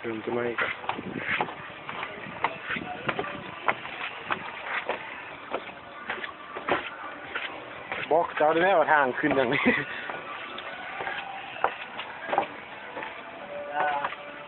เริ่มจะไม่กันบอกเจ้าได้ไหมว่าทางขึ้นอย่างนี้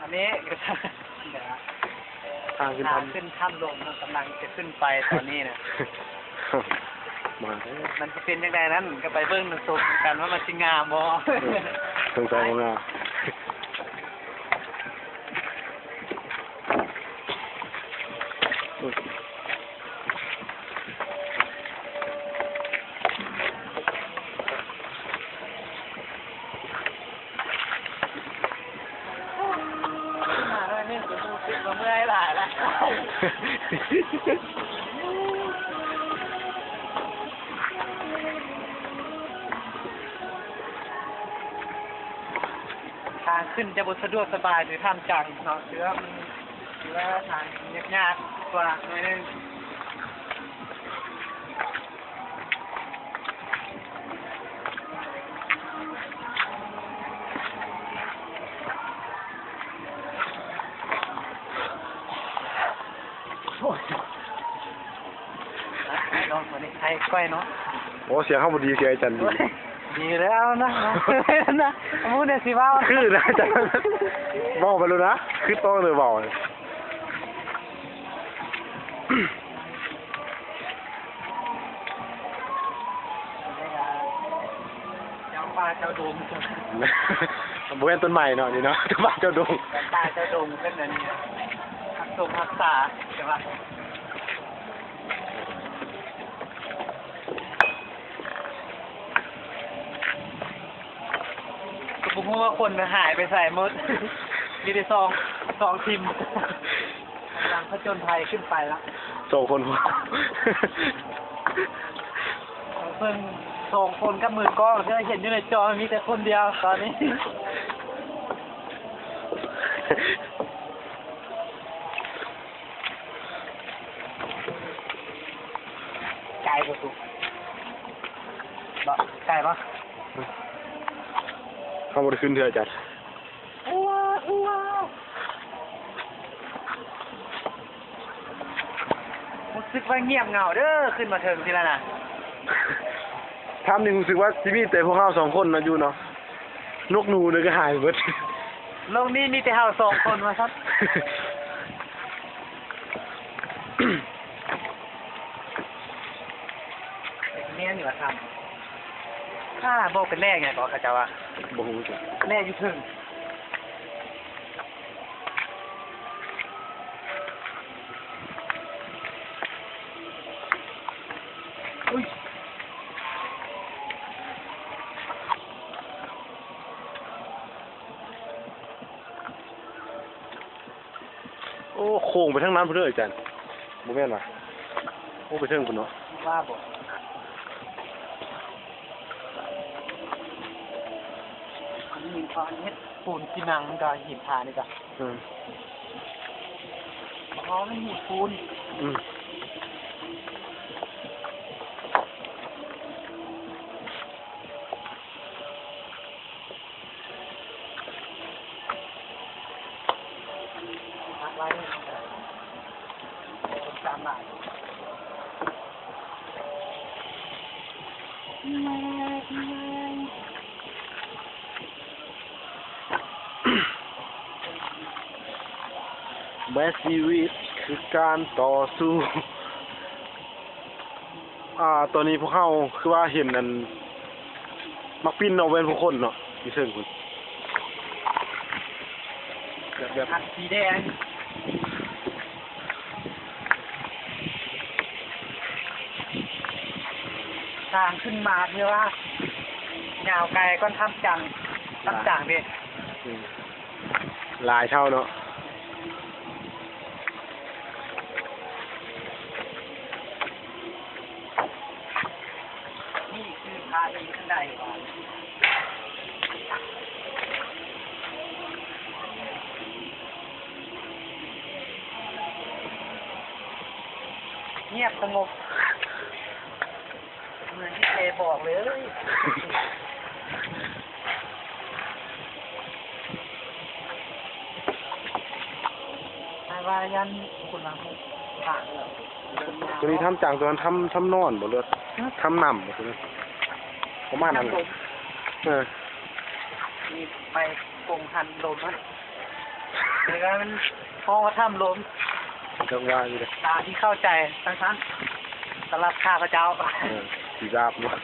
อันนี้ทางขึ้นขึ้นถ้ำลงกำลังจะขึ้นไปตอนนี้นะมามันจะเป็นยังไงนั้นก็ไปเบิ่งมันสุกกันว่ามันจริงงามบ่สงสัยนะเมื่อยหลายละทางขึ้นจะสะดวกสบายหรือท่ามกลางเนาะหรือว่าทางยากกว่าหน่อยนึงน้องคนนี้ใครก้อยเนาะโอ้เสียงเข้าพอดีเสียจันดีแล้วนะนะมูเนี่ยสิว่าคือนะจันบอกไปเลยนะคือต้องเลยบอกเลยเจ้าป่าเจ้าดงบุญต้นใหม่เนาะนี่เนาะต้นป่าเจ้าดงป่าเจ้าดงเป็นอะไรเนี่ยรักษาใช่ปะผมพูดว่าคนหายไปใส่มดมีแต่ซองทีมกำลังผจญภัยขึ้นไปแล้ว2 คนเพิ่ง2 คนกับมือกล้องที่เห็นอยู่ในจอมีแต่คนเดียวตอนนี้ไกลสุดบ่ไกลปะเข้ามาขึ้นเรือจัดรู้สึกว่าเงียบเหงาเด้อขึ้นมาเถิงทีละนะทำหนึ่งรู้สึกว่าที่มีแต่พวกเรา2 คนนะอยู่เนาะนกหนูเลยก็หายหมดโลกนี้มีแต่เรา2 คนมาครับเนี่ยนี่ว่าทำถ้าบอกเป็นแรกไงบอกเขาจะว่าบอกรู้จักแรกอยู่ถึงโอ้โค้งไปทั้งนั้นเพื่อนอาจารย์บุแม่นว่ะโอ้ไปเทิงคุณเนาะว่าบอกหินฟ้าเฮ็ดปูนกินังมันก็หินผานี่จ้ะเพราะมันหินปูนพักไว้ตามหลังแม้ชีวิตคือการต่อสู้ตอนนี้พวกเขาคือว่าเห็นนั่นมักปิ้นเอาไว้ทุกคนเนาะมีเชิงคุณแบบสีแดงทางขึ้นมาเพื่อว่าแนวไกลก็ทำจังดิหลายเท่าเนาะนี่คือพาอีขึ้นได้ก่อนเงียบสงบเหมือนที่เจบอกเลย ว่ายันคนละหกผ่านเลย ตัวนี้ทำจางตัวนั้นทำนอนบ่เลือดทำนำบ่ตัวนั้นประมาณนั้น ทำลม เออ มีไปกงพันลมมันหรือว่ามันห้องว่าทำลม จังว่าอยู่เลย ตาที่เข้าใจทั้งสำหรับข้าพเจ้า สีราบเนาะ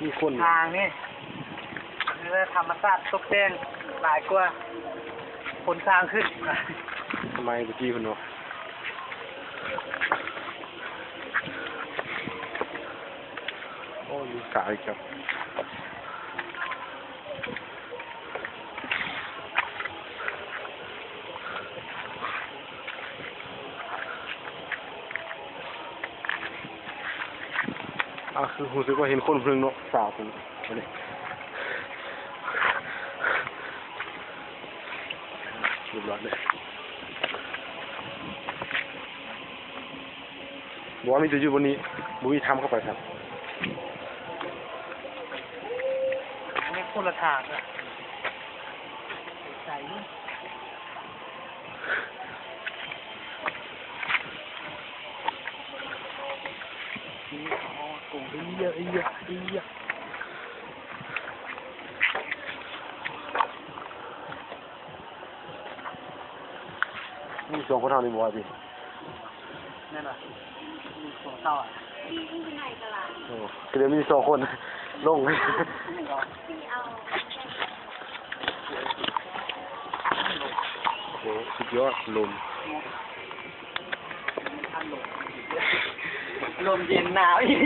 มีคน ทางนี่เรือธรรมศาสตร์ตกแต่งหลายกว่าคนสร้างขึ้น ทำไมเมื่อกี้คนเนาะโอ้ยสายครับคือรู้สึกว่าเห็นคนเพิ่งเนาะสาวคนนี้เรียบร้อยเลยบอกว่ามีจะอยู่บนนี้บุ้ยทำเข้าไปครับ อันนี้คนละทางอะใส่นี่กงเยอะเยอะเยอะ มีสองคนเท่านี้บอกว่าดิ นั่นแหละมีสองเต้าอ่ะ โอ้คือเดี๋ยวมีสองคนลงโอ้สุดยอดลม ลมเย็นหนาวอีก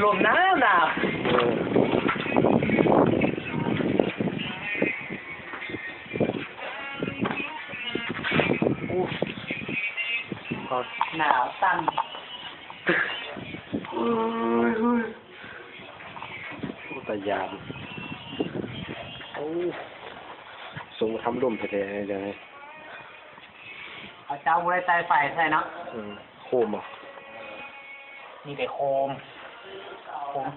ลมหนาวหนาว เอออู้เอา หนาวสั่น โอ้ตายานโอ้ส่งมาทำร่มแท้ๆเลย เอาเจ้าไว้ใต้ไฟใช่เนาะ โคมอ่ะ มีแต่โคม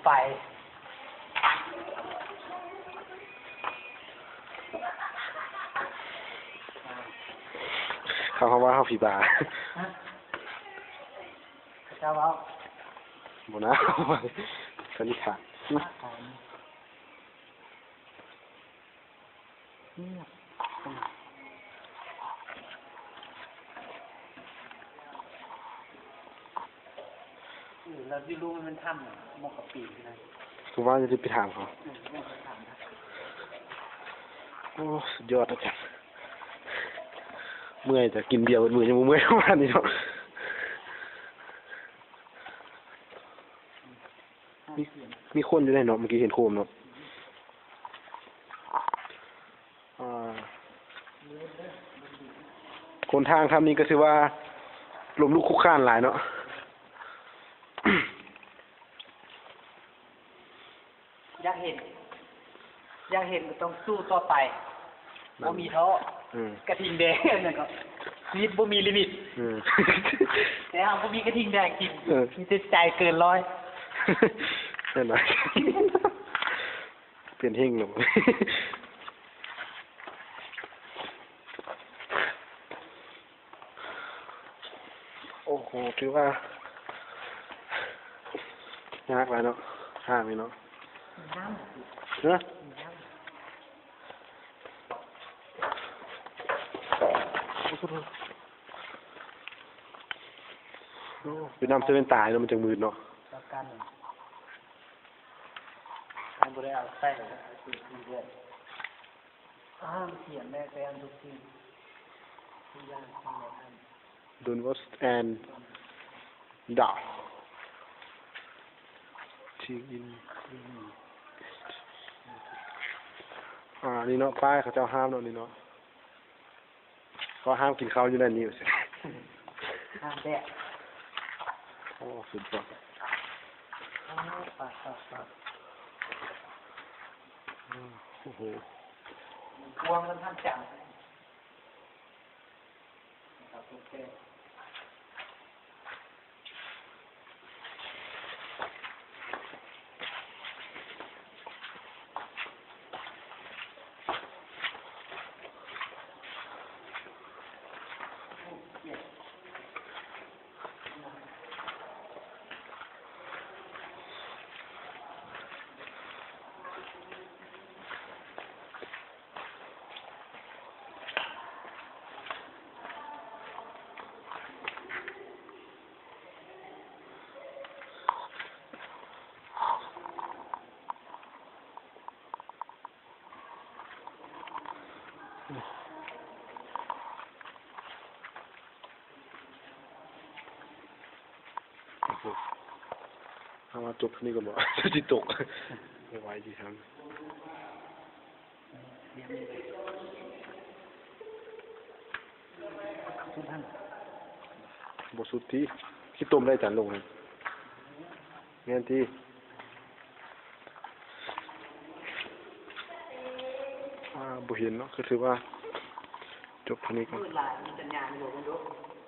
ไฟ เขาว่าเขาผีบา เจ้าเอา บนะสันนิษฐานแล้วที่รู้มันถ้ำเนี่ยมกกะปีนะ คือว่าจะได้ไปถามเขาโอ้สุดยอดนะจ๊ะเมื่อยจะกินเบียร์เป็นมือยังบ่เมื่อยประมาณนี้เนาะมีคนอยู่ในเนาะเมื่อกี้เห็นโคมเนาะคนทางทำนี้ก็คือว่าลมลุกคุกค้านหลายเนาะ อยากเห็นต้องสู้ต่อไปบ่มีท้อกระทิงแดงนั่นก็ชีวิตบ่มีลิมิตแต่หากบ่มีกระทิงแดงกินมีแต่ใจเกินร้อย ใช่ไหมเปลี่ยนเฮงเลยโอ้โหถือว่ายากเลยเนาะห่างเลยเนาะเนอะเป็นน้ำเส้นตายแล้วมันจะมืดเนาะ แล้วกันทางบริเอาใส่เรื่อยห้ามเขียนแม่แฟนทุกทีทุกอย่างที่เราทำ Don't was and da ทิ้งอินนี่เนาะป้ายเขาเจ้าห้ามเนาะนี่เนาะเขาห้ามกินข้าวอยู่ในนี้สิ ห้ามแดด โอ้สุดยอด ปากโอ้โห พวงมันท่านจังครับโอเค ถ้ามาจบนี่ก็บอก จะตกไม่ไหวที่ทำบทสุดที่คิดต้มได้จานลงนะเงี้ยที่บ่เห็นเนาะก็ถือว่าจบเท่านี้ก่อน มืดหลายมีสัญญาณอยู่กันด้วย